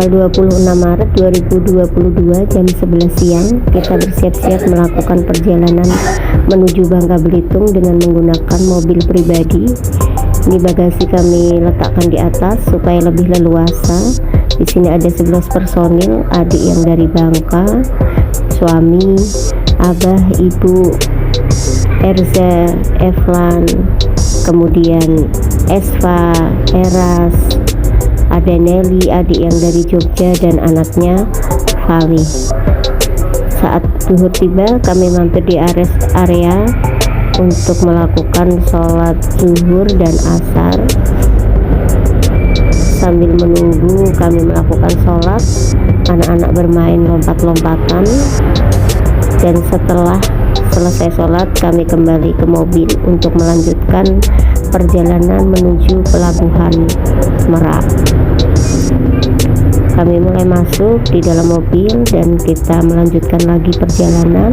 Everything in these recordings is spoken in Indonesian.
tanggal 26 Maret 2022 jam 11 siang kita bersiap-siap melakukan perjalanan menuju Bangka Belitung dengan menggunakan mobil pribadi. Ini bagasi kami letakkan di atas supaya lebih leluasa. Di sini ada 11 personil, adik yang dari Bangka, suami, abah, ibu, Erza, Evan, kemudian Esva, Eras, ada Nelly, adik yang dari Jogja, dan anaknya Fali. Saat zuhur tiba, kami mampir di area untuk melakukan sholat zuhur dan asar. Sambil menunggu kami melakukan sholat, anak-anak bermain lompat-lompatan, dan setelah selesai sholat kami kembali ke mobil untuk melanjutkan perjalanan menuju pelabuhan Merak. Kami mulai masuk di dalam mobil dan kita melanjutkan lagi perjalanan.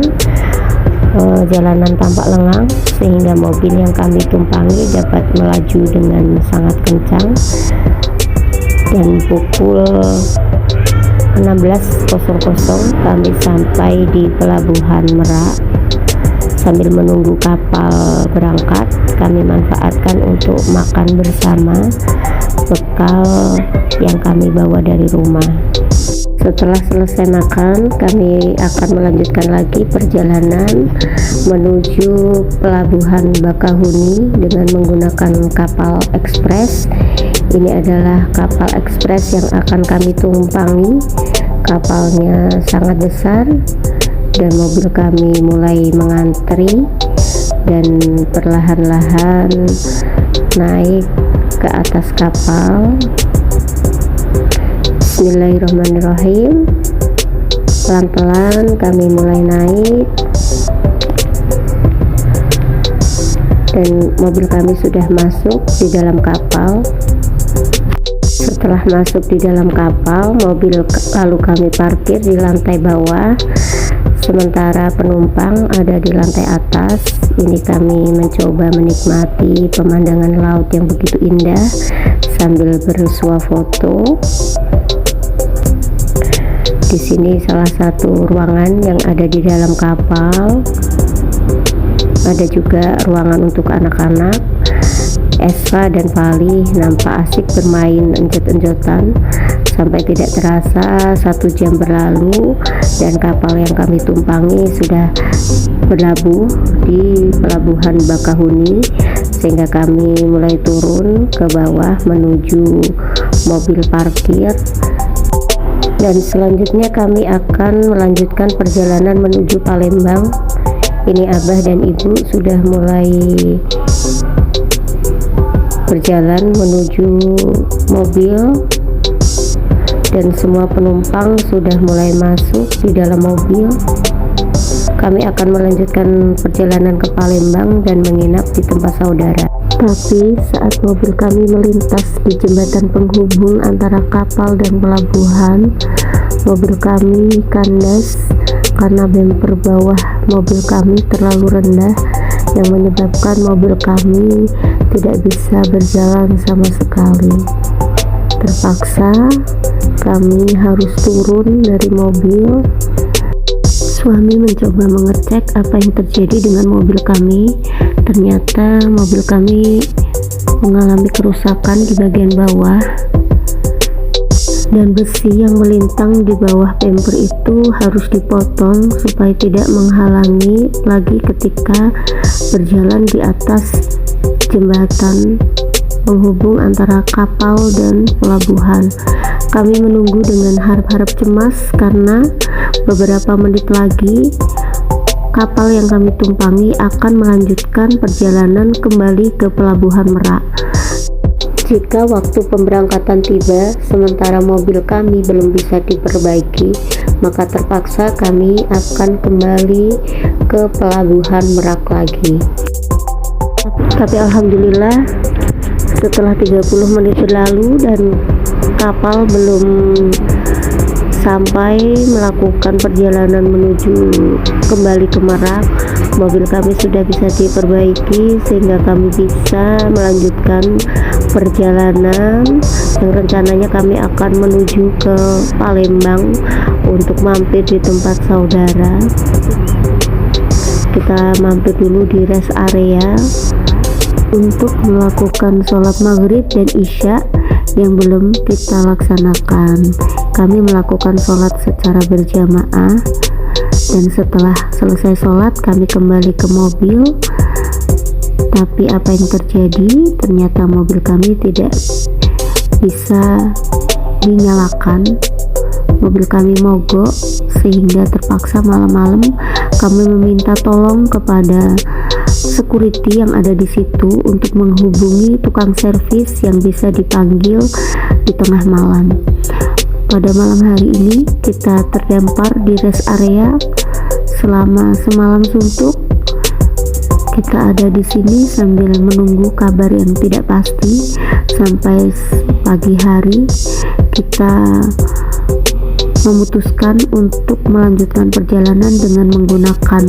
Jalanan tampak lengang sehingga mobil yang kami tumpangi dapat melaju dengan sangat kencang, dan pukul 16.00 kami sampai di pelabuhan Merak. Sambil menunggu kapal berangkat, kami manfaatkan untuk makan bersama bekal yang kami bawa dari rumah. Setelah selesai makan, kami akan melanjutkan lagi perjalanan menuju pelabuhan Bakahuni dengan menggunakan kapal ekspres. Ini adalah kapal ekspres yang akan kami tumpangi. Kapalnya sangat besar dan mobil kami mulai mengantri dan perlahan-lahan naik ke atas kapal. Bismillahirrahmanirrahim. Pelan-pelan kami mulai naik dan mobil kami sudah masuk di dalam kapal. Setelah masuk di dalam kapal, mobil lalu kami parkir di lantai bawah, sementara penumpang ada di lantai atas. Ini kami mencoba menikmati pemandangan laut yang begitu indah sambil bersuah foto. Di sini salah satu ruangan yang ada di dalam kapal. Ada juga ruangan untuk anak-anak. Esva dan Fali nampak asik bermain enjot-enjotan. Sampai tidak terasa 1 jam berlalu dan kapal yang kami tumpangi sudah berlabuh di pelabuhan Bakahuni, sehingga kami mulai turun ke bawah menuju mobil parkir. Dan selanjutnya kami akan melanjutkan perjalanan menuju Palembang. Ini abah dan ibu sudah mulai berjalan menuju mobil dan semua penumpang sudah mulai masuk di dalam mobil. Kami akan melanjutkan perjalanan ke Palembang dan menginap di tempat saudara. Tapi saat mobil kami melintas di jembatan penghubung antara kapal dan pelabuhan, mobil kami kandas karena bumper bawah mobil kami terlalu rendah yang menyebabkan mobil kami tidak bisa berjalan sama sekali. Terpaksa kami harus turun dari mobil. Suami mencoba mengecek apa yang terjadi dengan mobil kami. Ternyata mobil kami mengalami kerusakan di bagian bawah, dan besi yang melintang di bawah bumper itu harus dipotong supaya tidak menghalangi lagi ketika berjalan di atas jembatan penghubung antara kapal dan pelabuhan. Kami menunggu dengan harap-harap cemas karena beberapa menit lagi kapal yang kami tumpangi akan melanjutkan perjalanan kembali ke pelabuhan Merak. Jika waktu pemberangkatan tiba sementara mobil kami belum bisa diperbaiki, maka terpaksa kami akan kembali ke pelabuhan Merak lagi. Tapi alhamdulillah setelah 30 menit berlalu dan kapal belum Sampai melakukan perjalanan menuju kembali ke Merak, mobil kami sudah bisa diperbaiki sehingga kami bisa melanjutkan perjalanan yang rencananya kami akan menuju ke Palembang untuk mampir di tempat saudara. Kita mampir dulu di rest area untuk melakukan sholat maghrib dan isya yang belum kita laksanakan. Kami melakukan sholat secara berjamaah, dan setelah selesai sholat kami kembali ke mobil. Tapi apa yang terjadi? Ternyata mobil kami tidak bisa dinyalakan. Mobil kami mogok, sehingga terpaksa malam-malam kami meminta tolong kepada security yang ada di situ untuk menghubungi tukang servis yang bisa dipanggil di tengah malam. Pada malam hari ini kita terdampar di rest area selama semalam suntuk. Kita ada di sini sambil menunggu kabar yang tidak pasti sampai pagi hari. Kita memutuskan untuk melanjutkan perjalanan dengan menggunakan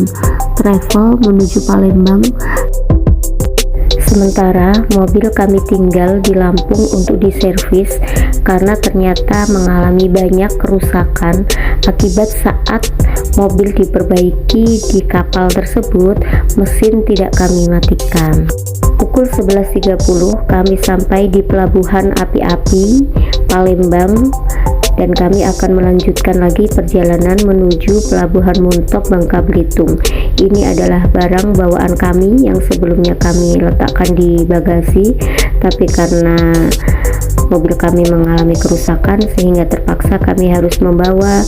travel menuju Palembang. Sementara mobil kami tinggal di Lampung untuk diservis karena ternyata mengalami banyak kerusakan akibat saat mobil diperbaiki di kapal tersebut, mesin tidak kami matikan. Pukul 11.30 kami sampai di Pelabuhan Api-Api Palembang, dan kami akan melanjutkan lagi perjalanan menuju Pelabuhan Muntok, Bangka Belitung. Ini adalah barang bawaan kami yang sebelumnya kami letakkan di bagasi, tapi karena mobil kami mengalami kerusakan sehingga terpaksa kami harus membawa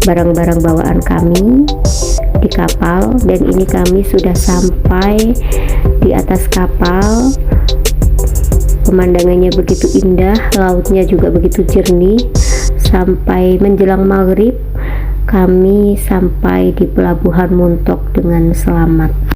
barang-barang bawaan kami di kapal. Dan ini kami sudah sampai di atas kapal. Pemandangannya begitu indah, lautnya juga begitu jernih. Sampai menjelang maghrib kami sampai di Pelabuhan Muntok dengan selamat.